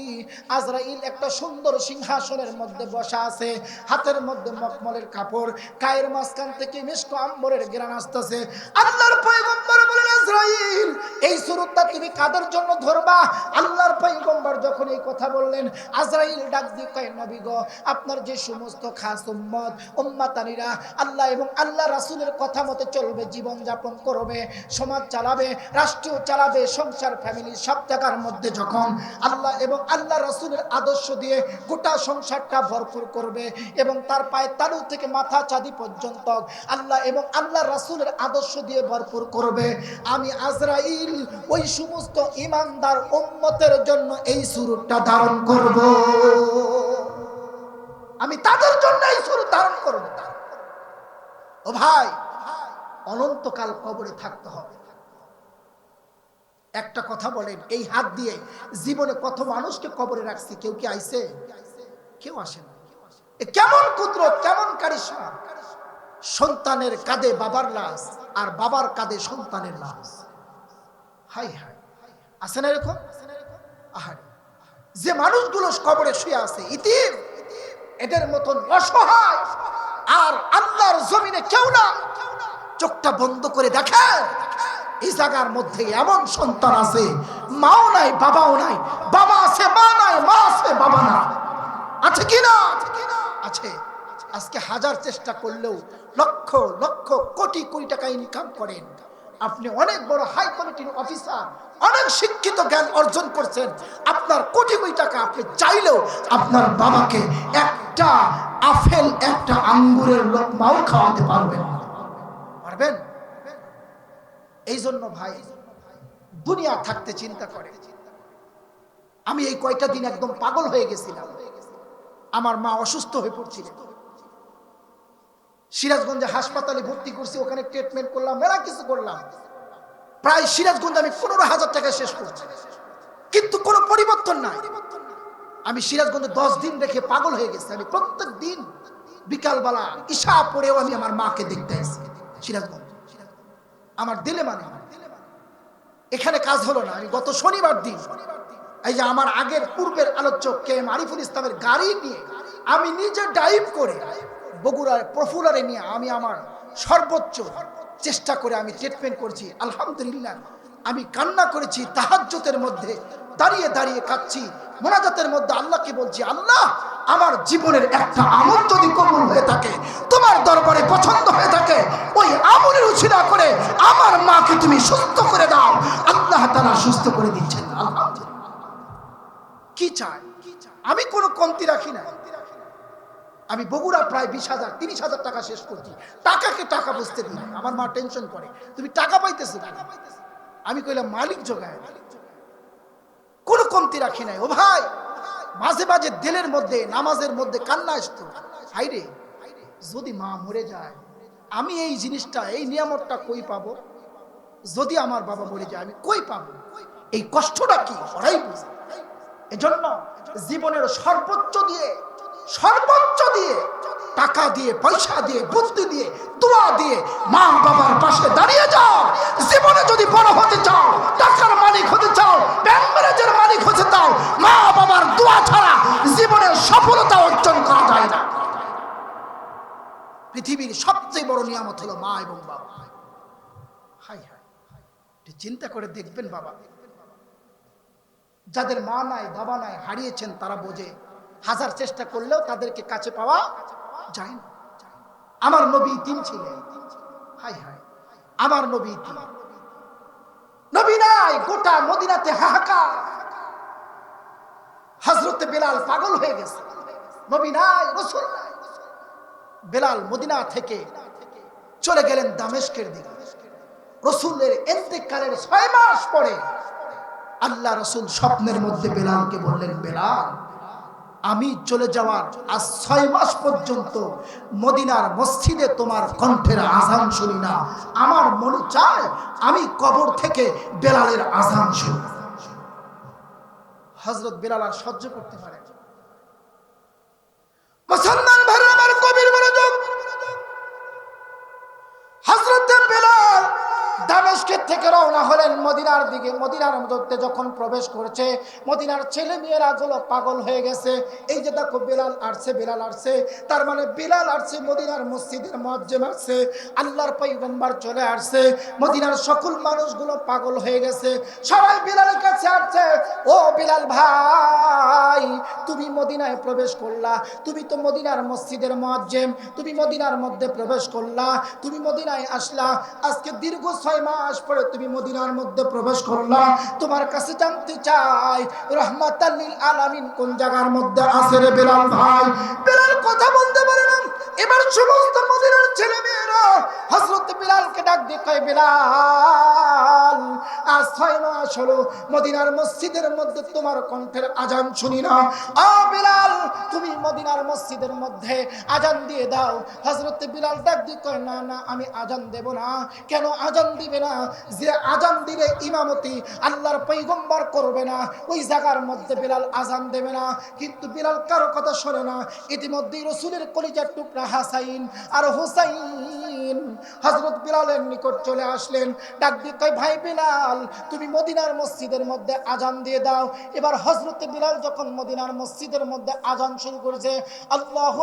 আজরাইল একটা সুন্দর সিংহাসনের মধ্যে বসা আছে, হাতের মধ্যে মখমলের কাপড়, গায়ের মাঝখান থেকে মিষ্ক আম্বরের ঘ্রাণ আসতেছে। আল্লাহর পয়গম্বর বলেন আজরাইল এই সুরতটা তুমি কাদের জন্য ধরবা? আল্লাহর পয়গম্বর যখন এই কথা বললেন, আজরাইল ডাক দিয়ে কয় নবী গো আপনার যে সমস্ত খাস উম্মত, উম্মাতানিরা আল্লাহ এবং আল্লাহ রাসূলের কথা মতে চলবে, জীবন যাপন করবে, সমাজ চালাবে, রাষ্ট্র চালাবে, সংসার ফ্যামিলি সব জায়গার মধ্যে যখন আল্লাহ এবং আল্লাহ রাসূলের আদর্শ দিয়ে গোটা সংসারটা ভরপুর করবে এবং তার পায়ে তালু থেকে মাথা চাঁদি পর্যন্ত আল্লাহ এবং আল্লাহ রাসূলের আদর্শ দিয়ে ভরপুর করবে, আমি আজরাইল ওই সমস্ত ঈমানদার উম্মতের জন্য এই সুরতটা ধারণ করব, আমি তাদের জন্য এই সুরত ধারণ করব। ও ভাই, অনন্তকাল কবরে থাকতে হবে। একটা কথা বলেন, এই হাত দিয়ে জীবনে কত মানুষকে কবরে রাখছি, কেউ কি আইছে? কেউ আসে না। কেমন কুদরত, কেমন কারিশমা! সন্তানের কাঁধে বাবার লাশ আর বাবার কাঁধে সন্তানের লাশ। হাই হাই, আছে না এরকম? আহারে, যে মানুষগুলো কবরে শুয়ে আছে ইতিম, এদের মতন অসহায় আর আল্লাহর জমিনে কেউ না। চোখটা বন্ধ করে দেখে এই জায়গার মধ্যে এমন সন্তান আছে, মাও নাই বাবাও নাই, বাবা আছে মা নাই, মা আছে বাবা না, আছে কি না? আছে। আজকে হাজার চেষ্টা করলেও লক্ষ লক্ষ কোটি কোটি টাকা ইনকাম করেন, আপনি অনেক বড় হাই কোয়ালিটির অফিসার, অনেক শিক্ষিত জ্ঞান অর্জন করছেন, আপনার কোটি কোটি টাকা আপনি চাইলেও আপনার বাবাকে একটা আপেল একটা আঙ্গুরের লোকমাও খাওয়াতে পারবেন না। পারবেন? এই জন্য ভাই দুনিয়া থাকতে চিন্তা করে। আমি এই কয়টা দিন একদম পাগল হয়ে গেছিলাম। আমার মা অসুস্থ হয়ে পড়ছিলেন, সিরাজগঞ্জে হাসপাতালে ভর্তি করছি, ওখানে ট্রিটমেন্ট করলাম, মেলা কিছু করলাম। প্রায় সিরাজগঞ্জে আমি 15,000 টাকা শেষ করছি, কিন্তু কোনো পরিবর্তন নাই। আমি সিরাজগঞ্জে 10 দিন রেখে পাগল হয়ে গেছি। আমি প্রত্যেক দিন বিকালবেলা ঈশা পড়েও আমি আমার মাকে দেখতে আসি সিরাজগঞ্জ। আমার দিলে মানে এখানে কাজ হলো না। আমি গত শনিবার দিন এই যে আমার আগের পূর্বের আলোচক কে এম আরিফুল ইসলামের গাড়ি নিয়ে আমি নিজে ড্রাইভ করে বগুড়ার প্রফুলারে নিয়ে আমি আমার সর্বোচ্চ চেষ্টা করে আমি ট্রিটমেন্ট করছি। আলহামদুলিল্লাহ আমি কান্না করেছি, তাহাজ্জুদের মধ্যে দাঁড়িয়ে দাঁড়িয়ে কাঁদছি, মোনাজাতের মধ্যে আল্লাহকে বলছি, আল্লাহ আমার জীবনের একটা আমল যদি কবুল হয়ে থাকে, তোমার দরবারে পছন্দ হয়ে থাকে, ওই আমলের উছিলা করে আমার মাকে তুমি সুস্থ করে দাও। আল্লাহ তাআলা সুস্থ করে দিচ্ছেন। আলহামদুলিল্লাহ। কি চাই? আমি কোনো কমতি রাখি না। আমি বগুড়া প্রায় 20,000 30,000 টাকা শেষ করছি, টাকাকে টাকা বুঝতে দিই। আমার মা টেনশন করে, তুমি টাকা পাইতেছো। আমি কইলাম মালিক যোগায়, কোনো কমতি রাখি নাই। ও ভাই, মাঝে মাঝে দিলের মধ্যে নামাজের মধ্যে কান্না আসতো, হাইরে যদি মা মরে যায় আমি এই জিনিসটা এই নিয়ামতটা কই পাবো? যদি আমার বাবা মরে যায় আমি কই পাবো? এই কষ্টটা কি ওরাই বুঝে। এজন্য জীবনের সর্বোচ্চ দিয়ে টাকা দিয়ে পয়সা দিয়ে বুদ্ধি দিয়ে দোয়া দিয়ে মা বাবার পাশে দাঁড়িয়ে যাও। জীবনে যদি বড় হতে চাও, টাকার মালিক হতে চাও, ব্যাংক ম্যানেজার মালিক হতে চাও, মা বাবার দোয়া ছাড়া জীবনের সফলতা অর্জন করা যায় না। পৃথিবীর সবচেয়ে বড় নিয়ামত হলো মা এবং বাবা। হাই হাই, চিন্তা করে দেখবেন বাবা, যাদের মা নাই বাবা নাই হারিয়েছেন তারা বোঝে হাজার চেষ্টা করলেও তাদেরকে কাছে পাওয়া যায় না। আমার নবী তিন ছিলেন। হাই হাই, আমার নবী তিন। নবী নাই, গোটা মদিনাতে হাহাকার। হযরতে বেলাল পাগল হয়ে গেছে, নবী নাই, রাসূল নাই। বেলাল মদিনা থেকে চলে গেলেন দামেস্কের দিকে। রাসূলের ইন্তেকালের 6 মাস পরে আল্লাহ রাসূল স্বপ্নের মধ্যে বেলালকে বললেন, বেলাল আমি চলে যাওয়ার আজ 6 মাস পর্যন্ত মদিনার মসজিদে তোমার কণ্ঠের আযান শুনি না। আমার মনে চায় আমি কবর থেকে বেলালের আযান শুনি। হযরত বেলাল আর সহ্য করতে পারে না। মুসলমান ভাইরা আমার, কবির মনোযোগ। হযরত বেলাল দামেস্কের থেকে রওনা হলেন মদিনার দিকে। মদিনার মধ্যে যখন প্রবেশ করেছে, মদিনার ছেলে মেয়েরা গুলো পাগল হয়ে গেছে। এই যে দেখো বেলাল আসছে, বেলাল আসছে, তার মানে বেলাল আসছে, মদিনার মসজিদের মুয়াজ্জিন আসছে, আল্লাহর পয়গম্বর চলে আসছে। মদিনার সকল মানুষগুলো পাগল হয়ে গেছে, সবাই বেলালের কাছে আসছে। ও বেলাল ভাই, তুমি মদিনায় প্রবেশ করলা, তুমি তো মদিনার মসজিদের মুয়াজ্জিন, তুমি মদিনার মধ্যে প্রবেশ করলা, তুমি মদিনায় আসলা, আজকে দীর্ঘ 6 মাস পরে তুমি মদিনার মধ্যে প্রবেশ করলা। তোমার কাছে জানতে চাই রাহমাতাল লিল আলামিন কোন জায়গার মধ্যে আছে রে বেলাল ভাই? বেলাল কথা বলতে পারে না। এবার সমস্ত মদিনার ছেলে মেয়েরা হযরত বেলালকে ডাক দিয়ে কয়, বেলাল আজ 6 মাস হলো মদিনার মসজিদের মধ্যে তোমার কণ্ঠের আযান শুনি না। ও বেলাল, তুমি মদিনার মসজিদের মধ্যে আযান দিয়ে দাও। হযরত বেলাল ডাক দিয়ে কয়, না না আমি আযান দেব না। কেন আযান দিবে না? যে আযান দিলে ইমামতি আল্লাহর পয়গম্বর করবে না, ওই জায়গার মধ্যে বেলাল আযান দেবে না। কিন্তু বেলাল কারো কথা শোনে না। ইতিমধ্যেই রাসূলের কলিজার টুকরা হাসাইন আর হুসাইন আমিন হযরত বিলালের নিকট চলে আসলেন। ডাক দিয়ে কয়, ভাই বিলাল, তুমি মদিনার মসজিদের মধ্যে আজান দিয়ে দাও। এবার হযরত বিলাল যখন মদিনার মসজিদের মধ্যে আজান শুরু করেছে, আল্লাহু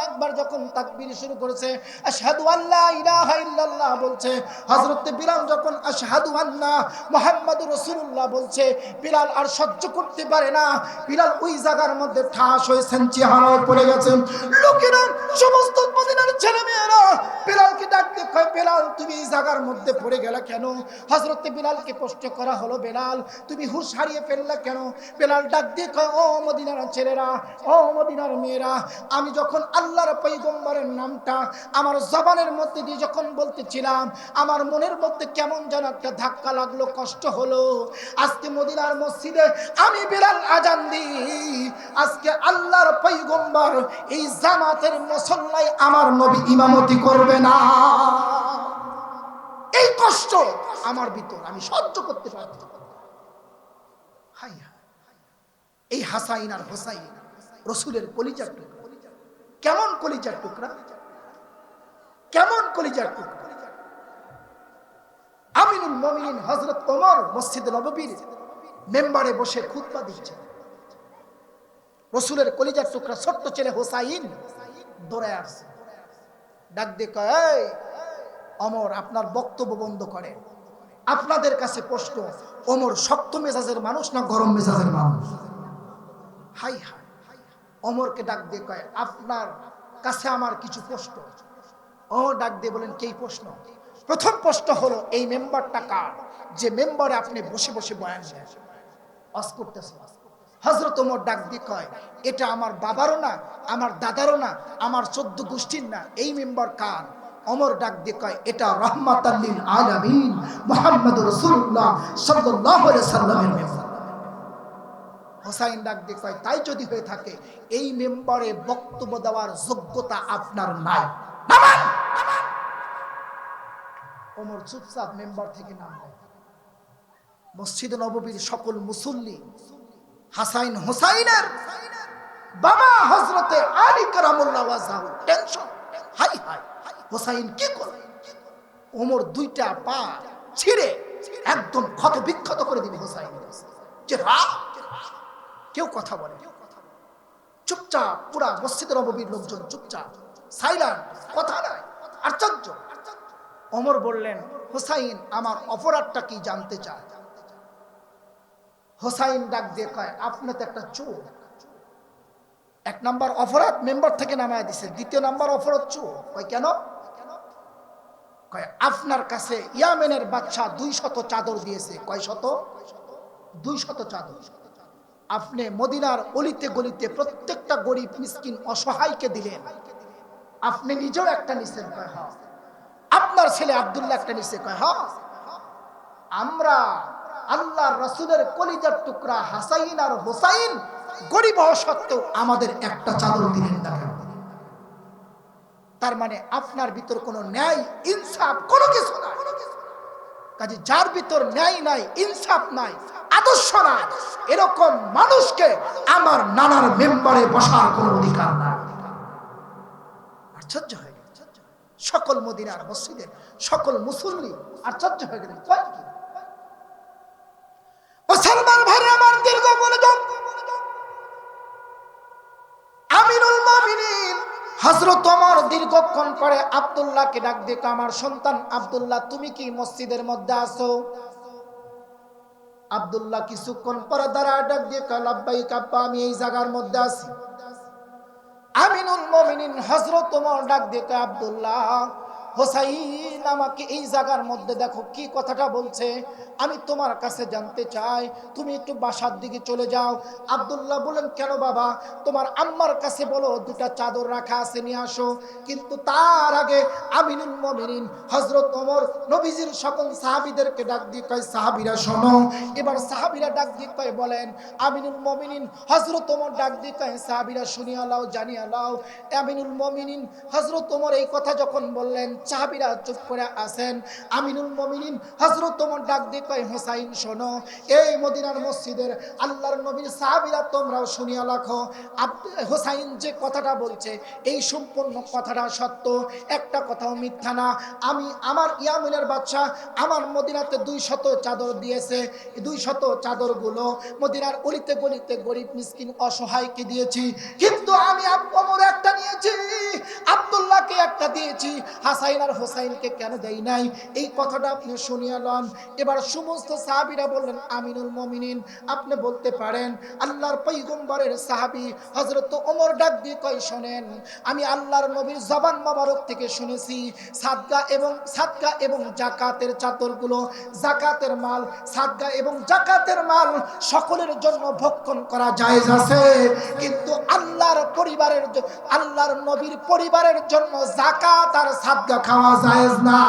আকবার যখন তাকবীর শুরু করেছে, আশহাদু আল্লা ইলাহা ইল্লাল্লাহ বলছে, হযরত বিলাল যখন আশহাদু আন্না মুহাম্মাদুর রাসূলুল্লাহ বলছে, বিলাল আর সহ্য করতে পারে না। বিলাল ওই জায়গার মধ্যে ঠাস হয়েছেন, চেহারায় পড়ে গেছেন। লোকেরা, সমস্ত মদিনার ছেলেমেয়েরা বিলালকে ডাকতে কয়, বিলাল তুমি এই জায়গার মধ্যে পড়ে গেলা কেন? হযরত বিলালকে প্রশ্ন করা হলো, বিলাল তুমি হুঁশ হারিয়ে ফেললা কেন? বিলাল ডাক দিয়ে কয়, ও মদিনার ছেলেরা, ও মদিনার মেয়েরা, আমি যখন আল্লাহর পয়গম্বরের নামটা আমার জবানের মধ্যে দিয়ে যখন বলতেছিলাম, আমার মনের মধ্যে কেমন যেন একটা ধাক্কা লাগলো, কষ্ট হলো। আজকে মদিনার মসজিদে আমি বিলাল আজান দিই, আজকে আল্লাহর পয়গম্বর এই জামাতের মুসল্লায় আমার নবী ইমামতি করবে না। এই কষ্ট আমার ভিতর আমি সহ্য করতে পারছি। হাই হাই, এই হাসাইন আর হোসাইন রাসূলের কলিজার টুকরা। কেমন কলিজার টুকরা, কেমন কলিজার টুকরা। আমিনুল মুমিনিন হযরত ওমর মসজিদে নববীর মেম্বারে বসে খুতবা দিচ্ছেন। রাসূলের কলিজার টুকরা ছোট্ট ছেলে হোসাইন দৌড়ায় আসছে, ডাক দিয়ে কয়, এই ওমর, আপনার বক্তব্য বন্ধ করেন। আপনাদের কাছে প্রশ্ন, ওমর শক্ত মেজাজের মানুষ না গরম মেজাজের মানুষ? হাই হাই, ওমরকে ডাক দিয়ে কয়, আপনার কাছে আমার কিছু প্রশ্ন। ওমর ডাক দিয়ে বলেন, কি প্রশ্ন? প্রথম প্রশ্ন হলো, এই মেম্বারটা কার, যে মেম্বারে আপনি বসে বসে বয়ান দেন, ওয়াজ করতেছেন? হযরত ওমর ডাক দিয়ে কয়, এটা আমার বাবারও না, আমার দাদারও না, আমার 14 গোষ্ঠীর না, এই মেম্বার কার? ওমর ডাক দিয়ে কয়, এটা রাহমাতাল লিল আলামিন মুহাম্মদুর রাসূলুল্লাহ সাল্লাল্লাহু আলাইহি ওয়াসাল্লামের মেম্বার। হোসাইন ডাক দিয়ে কয়, তাই যদি হয়ে থাকে, এই মেম্বারে বক্তব্য দেওয়ার যোগ্যতা আপনার নাই, নামান। ওমর চুপচাপ মেম্বার থেকে নামলেন। মসজিদে নববীর সকল মুসল্লি হাসাইন হোসাইনের বাবা হযরতে আলী কারামুল্লাহ ওয়াজহু টেনশন, হাই হাই, হোসাইন কি করে? ওমর দুইটা পা ছিঁড়ে একদম ক্ষত বিক্ষত করে দিবে হোসাইন। যে রাগ, কেউ কথা বলে, চুপচাপ পুরা মসজিদে নববীর লোকজন চুপচাপ, সাইলেন্ট, কথা নাই। আশ্চর্য। ওমর বললেন, হোসাইন আমার অপরাধটা কি জানতে চায়? হোসাইন ডাক দিয়ে কয়, আপনি তো একটা চোর। এক নাম্বার অপরাধ মেম্বার থেকে নামায় দিছে, দ্বিতীয় নাম্বার অপরাধ চোর। কয় কেন? কয় আপনার কাছে ইয়ামেনের বাদশা 200 চাদর দিয়েছে। কয় শত? 200 চাদর। আপনি মদিনার অলিতে গলিতে প্রত্যেকটা গরিব মিসকিন অসহায়কে দিলেন, আপনি নিজেও একটা নিছেন। কয় হ্যাঁ। আপনার ছেলে আব্দুল্লাহ একটা নিছে। কয় হ্যাঁ। আমরা আল্লাহর রাসূলের কলিজার টুকরা হাসাইন আর হোসাইন গরিব হওয়া সত্ত্বেও আমাদের একটা চাদর দিলেন না। তার মানে আপনার ভিতর কোনো ন্যায় ইনসাফ কোনো কিছু নাই। কাজে যার ভিতর ন্যায় নাই, ইনসাফ নাই, আদর্শ নাই, এরকম মানুষকে আমার নানার মেম্বারে বসার কোনো অধিকার নাই। আশ্চর্য হয়ে গেল সকল মদিনার মসজিদের সকল মুসল্লি, আশ্চর্য হয়ে গেলেন। মুসলমান ভাইরা আমার, দীর্ঘ মনোযোগ। আমিনুল মুমিনিন হযরত ওমর দীর্ঘক্ষণ পরে আব্দুল্লাহকে ডাক দিয়ে, আমার সন্তান আব্দুল্লাহ, তুমি কি মসজিদের মধ্যে আছো? আব্দুল্লাহ কিছুক্ষণ পরে দাঁড়ায় ডাক দিয়ে কয়, লাব্বাইক আব্বা, আমি এই জায়গার মধ্যে আছি। আমিনুল মুমিনিন হযরত ওমর ডাক দিয়ে কয়, আব্দুল্লাহ, হোসাইন আমাকে এই জায়গার মধ্যে দেখো কি কথাটা বলছে, আমি তোমার কাছে জানতে চাই, তুমি একটু বাসার দিকে চলে যাও। আব্দুল্লাহ বলেন, কেন বাবা? তোমার আম্মার কাছে বলো দুটা চাদর রাখা আছে, নিয়ে আসো। কিন্তু তার আগে আমিনুল মুমিনিন হযরত ওমর নবীজির সকল সাহাবীদেরকে ডাক দিয়ে কয়, সাহাবীরা শোনো। এবার সাহাবীরা ডাক দিয়ে কয়, বলেন। আমিনুল মুমিনিন হযরত ওমর ডাক দিয়ে কয়, সাহাবীরা শুনিয়া লাও, জানিয়া লাও। আমিনুল মুমিনিন হযরত ওমর এই কথা যখন বললেন, সাহাবীরা চুপ করে আছেন। আমিনুল মুমিনিন হযরত ওমর ডাক দিয়ে কয়, হোসাইন শোনো, এই মদিনার মসজিদের আল্লাহর নবীর সাহাবীরা তোমরাও শুনিয়া রাখো, হোসাইন যে কথাটা বলছে এই সম্পূর্ণ কথাটা সত্য, একটা কথাও মিথ্যা না। আমি আমার ইয়ামিনের বাদশা আমার মদিনাতে 200 চাদর দিয়েছে, 200 চাদরগুলো মদিনার অলিতে গলিতে গরিব মিসকিন অসহায়কে দিয়েছি, কিন্তু আমি ওমর একটা নিয়েছি, আব্দুল্লাহকে একটা দিয়েছি, হাসাইন আর হোসাইনকে কেন দেই নাই? এই কথাটা আপনি শুনিয়া লন। এবার সমস্ত সাহাবীরা বললেন, আমিনুল মুমিনিন আপনি বলতে পারেন। আল্লাহর পয়গম্বরের সাহাবী হযরত ওমর ডাক দিয়ে কয়, শোনেন, আমি আল্লাহর নবীর জবান মোবারক থেকে শুনেছি সাদকা এবং যাকাতের চাদরগুলো যাকাতের মাল, সাদকা এবং যাকাতের মাল সকলের জন্য ভক্ষণ করা জায়েজ আছে, কিন্তু আল্লাহর নবীর পরিবারের জন্য যাকাত আর সাদকা খাওয়া জায়েজ না।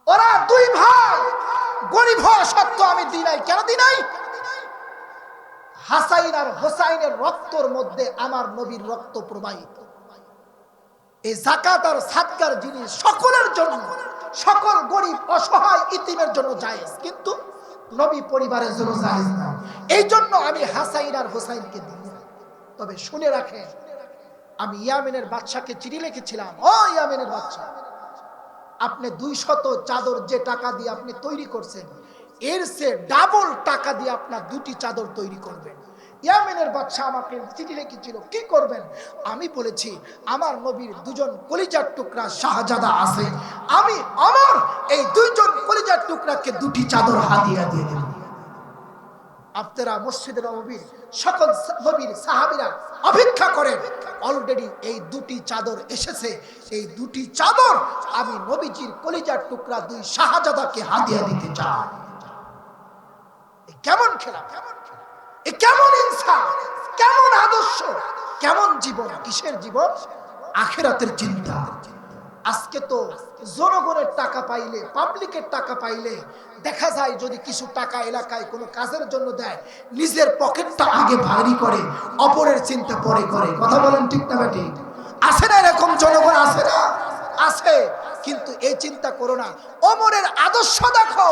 ওরা দুই ভাই গরিব হওয়া সত্ত্বেও আমি দিই নাই। কেন দিই নাই? হাসাইন আর হোসাইনের রক্তর মধ্যে আমার নবীর রক্ত প্রবাহিত। এই যাকাত আর সাদকার জিনিস সকলের জন্য, সকল গরিব অসহায় ইতিমের জন্য জায়েজ, কিন্তু নবী পরিবারের জন্য জায়েজ না। এই জন্য আমি হাসাইন আর হোসাইনকে দিই। তবে শুনে রাখেন, আমি ইয়ামেনের বাদশাকে চিঠি লিখেছিলাম, ও ইয়ামেনের বাদশা, আপনি 200 চাদর যে টাকা দিয়ে আপনি তৈরি করছেন, এর চেয়ে ডাবল টাকা দিয়ে আপনার 2টি চাদর তৈরি করবেন। ইয়ামেনের বাদশা আমাকে চিঠি লিখেছিল, কি করবেন? আমি বলেছি, আমার নবীর 2জন কলিজার টুকরা শাহজাদা আছে, আমি আমার এই 2জন কলিজার টুকরাকে 2টি চাদর হাদিয়া দিয়ে দেব। আপনারা মসজিদে নববীর সকল নবীর সাহাবীরা অপেক্ষা করেন, অলরেডি এই 2টি চাদর এসেছে। এই 2টি চাদর আমি নবীজির কলিজার টুকরা 2 শাহজাদাকে হাদিয়া দিতে চাই। কেমন খেলা, কেমন ইনসাফ, কেমন আদর্শ, কেমন জীবন! কিসের জীবন? আখিরাতের চিন্তা। আজকে তো জনগণের টাকা পাইলে, পাবলিকের টাকা পাইলে দেখা যায় যদি কিছু টাকা এলাকায় কোনো কাজের জন্য দেয়, নিজের পকেটটা আগে ভারী করে, অপরের চিন্তা পরে করে। কথা বলেন ঠিক না বেটি? আছে না এরকম জনগণ? আছে না? আছে। কিন্তু এই চিন্তা করো না, ওমরের আদর্শ দেখো।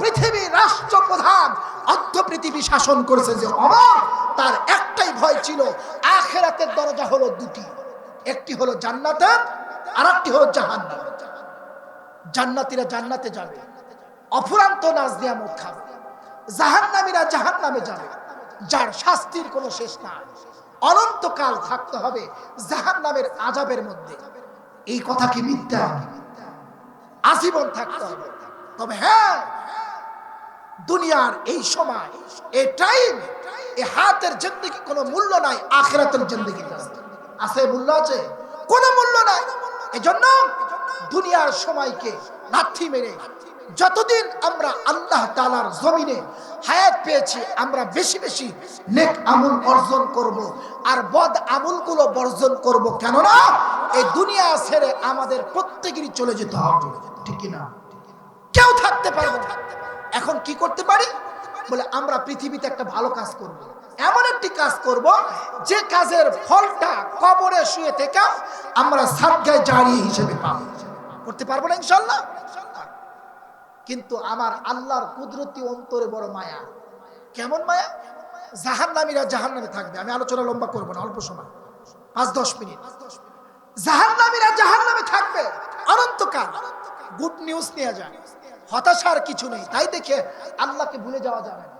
পৃথিবীর রাষ্ট্রপ্রধান অর্ধ পৃথিবী শাসন করছে যে ওমর, তার একটাই ভয় ছিল, আখিরাতের দরজা হলো 2টি, একটি হলো জান্নাতের, আর একটি হলো জাহান্নাম। জান্নাতীরা জান্নাতে যাবে, অফুরান্ত নাজ নিয়ামত খাবে, জাহান্নামীরা জাহান্নামে যাবে, যার শাস্তির কোনো শেষ নাই, অনন্তকাল থাকতে হবে জাহান্নামের আযাবের মধ্যে। এই কথা কি মিথ্যা? আজীবন থাকতে হবে। তবে হ্যাঁ, দুনিয়ার এই সময়, এই টাইম, এই হায়াতের জিন্দেগি কোনো মূল্য নাই, আখিরাতের জিন্দেগি আছে। মূল্য আছে? কোনো মূল্য নাই। এজন্য দুনিয়ার সময়কে লাথি মেরে যতদিন আমরা আল্লাহ তাআলার জমিনে হায়াত পেয়েছি, আমরা বেশি বেশি নেক আমল অর্জন করব, আর বদ আমলগুলো বর্জন করব। কেননা এই দুনিয়া ছেড়ে আমাদের প্রত্যেকেরই চলে যেতে হবে, ঠিক কি না? কেউ থাকতে পারবে না। এখন কি করতে পারি? বলে আমরা পৃথিবীতে একটা ভালো কাজ করব, এমন একটি কাজ করব যে কাজের ফলটা কবরে শুয়ে থেকে আমরা সাদগায়ে জারিয়া হিসেবে পাবো। করতে পারবো না ইনশাআল্লাহ? কিন্তু আমার আল্লাহর কুদরতি অন্তরে বড় মায়া। কেমন মায়া? জাহান্নামীরা জাহান্নামে থাকবে। আমি আলোচনা লম্বা করব না, অল্প সময়, 5-10 মিনিট। জাহান্নামীরা জাহান্নামে থাকবে অনন্তকাল। গুড নিউজ নিয়ে যায়, হতাশার কিছু নেই। তাই দেখে আল্লাহকে ভুলে যাওয়া যাবে না।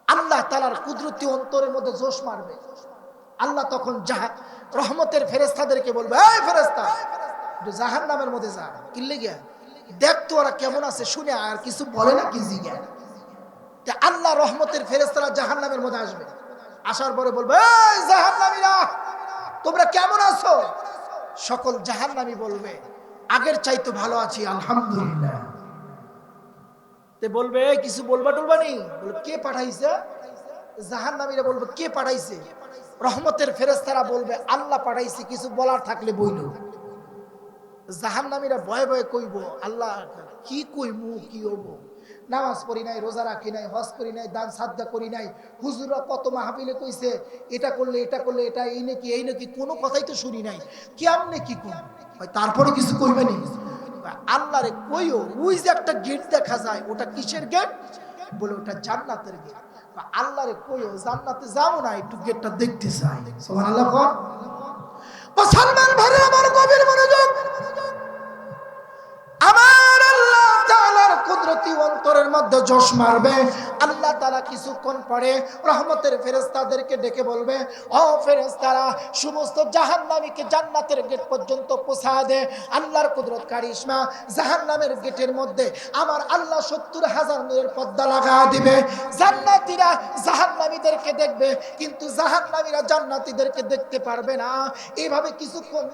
আল্লাহ তাআলার কুদরতি অন্তরের মধ্যে জোশ মারবে। আল্লাহ তখন রহমতের ফেরেশতাদেরকে বলবে, এই ফেরেশতা, জাহান্নামের মধ্যে যা, কিল্লে গিয়া দেখ তো ওরা কেমন আছে, শুনে আর কিছু বলে না কি জিজ্ঞা। আল্লাহ রহমতের ফেরেশতারা জাহান্নামের মধ্যে আসবে। আসার পরে বলবে, এই জাহান্নামীরা তোমরা কেমন আছো? সকল জাহান্নামী বলবে, আগের চাইতে ভালো আছি, আলহামদুলিল্লাহ। তে বলবে, কিছু বলবা টলবা নেই? বলবে, কে পাঠাইছে? জাহান্নামীরা বলবে, কে পাঠাইছে? রহমতের ফেরেশতারা বলবে, আল্লাহ পাঠাইছে, কিছু বলার থাকলে বইল। জাহান্নামীরা ভয়ে ভয়ে কইব, আল্লাহ কি কইমু, কি হবো? নামাজ পড়ি নাই, রোজা রাখি নাই, হজ করি নাই, দান সাদকা করি নাই, হুজুররা কত মাহফিলে কইছে এটা করলে এটা এই নাকি কোনো কথাই তো শুনি নাই, কেমনে কি কোন তারপরে কিছু কইবেনি? আল্লাহরে কইও ওই যে একটা গেট দেখা যায়, ওটা কিসের গেট? বলে ওটা জান্নাতের গেট। আল্লাহরে কইও জান্নাতে যাও না, একটু গেটটা দেখতে চাই। সুবহানাল্লাহ। মুসলমান ভাইরা আমার গভীর মনোযোগ, আমার আল্লাহ তাআলার কুদরতি অন্তরের মধ্যে জোশ মারবে। আল্লাহ তাআলা কিছুক্ষণ পরে রহমতের ফেরেশতাদেরকে ডেকে বলবে, ও ফেরেশতারা, সমস্ত জাহান্নামীকে জান্নাতের গেট পর্যন্ত পৌঁছা দে। আল্লাহর কুদরত কারিশমা, জাহান্নামের গেটের মধ্যে আমার আল্লাহ ৭০,০০০ নূরের পর্দা লাগা দিবে। জান্নাতীরা জাহান্নামীদেরকে দেখবে, কিন্তু জাহান্নামীরা জান্নাতীদেরকে দেখতে পারবে না। এইভাবে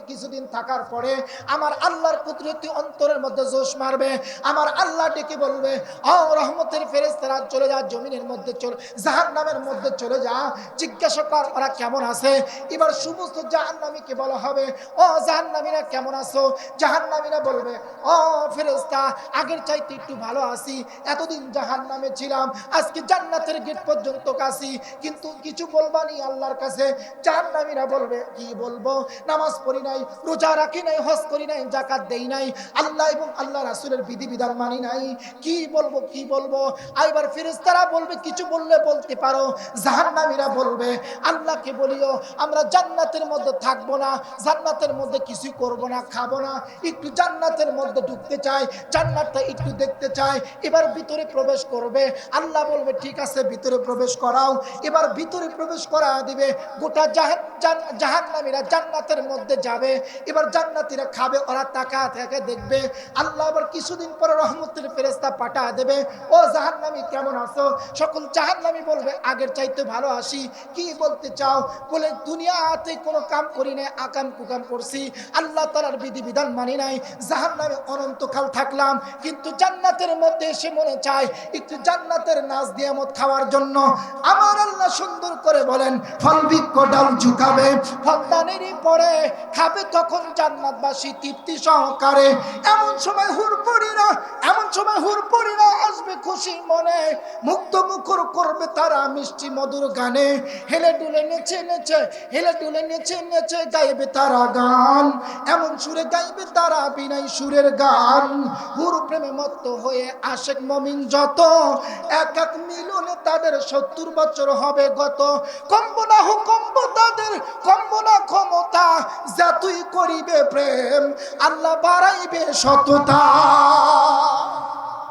কিছুদিন থাকার পরে আমার আল্লাহর কুদরতি অন্তরের মধ্যে জোশ মারবে। আমার আল্লাহ ডেকে বলবে, ও রহমতের ফেরেশতারা, চলে যা জমিনের মধ্যে, চল জাহান্নামের মধ্যে চলে যা, জিজ্ঞাসা কর ওরা কেমন আছে। এবার সমস্ত জাহান্নামীকে বলা হবে, ও জাহান্নামীরা কেমন আছো? জাহান্নামীরা বলবে, ও ফেরেশতা, আগের চাইতে একটু ভালো আছি, এতদিন জাহান্নামে ছিলাম, আজকে জান্নাতের গেট পর্যন্ত কাছি, কিন্তু কিছু বলবানি আল্লাহর কাছে। জাহান্নামীরা বলবে, কি বলবো? নামাজ পড়ি নাই, রোজা রাখি নাই, হজ করি নাই, যাকাত দেই নাই, আল্লাহ এবং আল্লাহ রাসূলের বিধিবিধান মানি নাই, কি বলবো? আইবার ফেরেশতারা বলবে, কিছু বললে বলতে পারো। জাহান্নামীরা বলবে, আল্লাহকে বলিও আমরা জান্নাতের মধ্যে থাকবো না, জান্নাতের মধ্যে কিছু করব না, খাবো না, একটু জান্নাতের মধ্যে ঢুকতে চাই, জান্নাতটা একটু দেখতে চাই। এবার ভিতরে প্রবেশ করবে। আল্লাহ বলবে, ঠিক আছে, ভিতরে প্রবেশ করাও। এবার ভিতরে প্রবেশ করা দিবে। গোটা জাহান্নামীরা জান্নাতের মধ্যে যাবে। এবার জান্নাতীরা খাবে, ওরা তাকা থেকে দেখবে। আল্লাহ আবার কিছুদিন পরে রহমতের ফেরেশতা পাঠা দেবে, ও জাহান্নামী কেমন আছো? সকল জাহান্নামী বলবে, আগের চাইতে ভালো আছি। কি বলতে চাও? বলে, দুনিয়াতে কোনো কাম করি নাই, আকাম কুকাম করছি, আল্লাহ তাআলার বিধিবিধান মানি নাই, জাহান্নামে অনন্তকাল থাকলাম, কিন্তু জান্নাতের মধ্যে এসে মনে চায় একটু জান্নাতের নাজ নিয়ামত খাওয়ার জন্য। আমার আল্লাহ সুন্দর করে বলেন, ফল বৃক্ষ ডাল ঝুঁকাবে, ফলদানেরই পরে খাবে তখন জান্নাতবাসী তৃপ্তি সহকারে। এমন সময় হুরপরিরা আসবে খুশি মনে, মুক্ত মুখর করবে তারা মিষ্টি মধুর গানে, হেলে দুলে নেচে গাইবে তারা গান, এমন সুরে গাইবে তারা বিনাই সুরের গান। হুর প্রেমে মত্ত হয়ে আশেক মুমিন যত, এক এক মিলনে তাদের ৭০ বছর হবে গত। কমব না হুকম্ব তাদের, কমব না ক্ষমতা, যা তুই করিবে প্রেম, আল্লাহ বাড়াইবে সততা।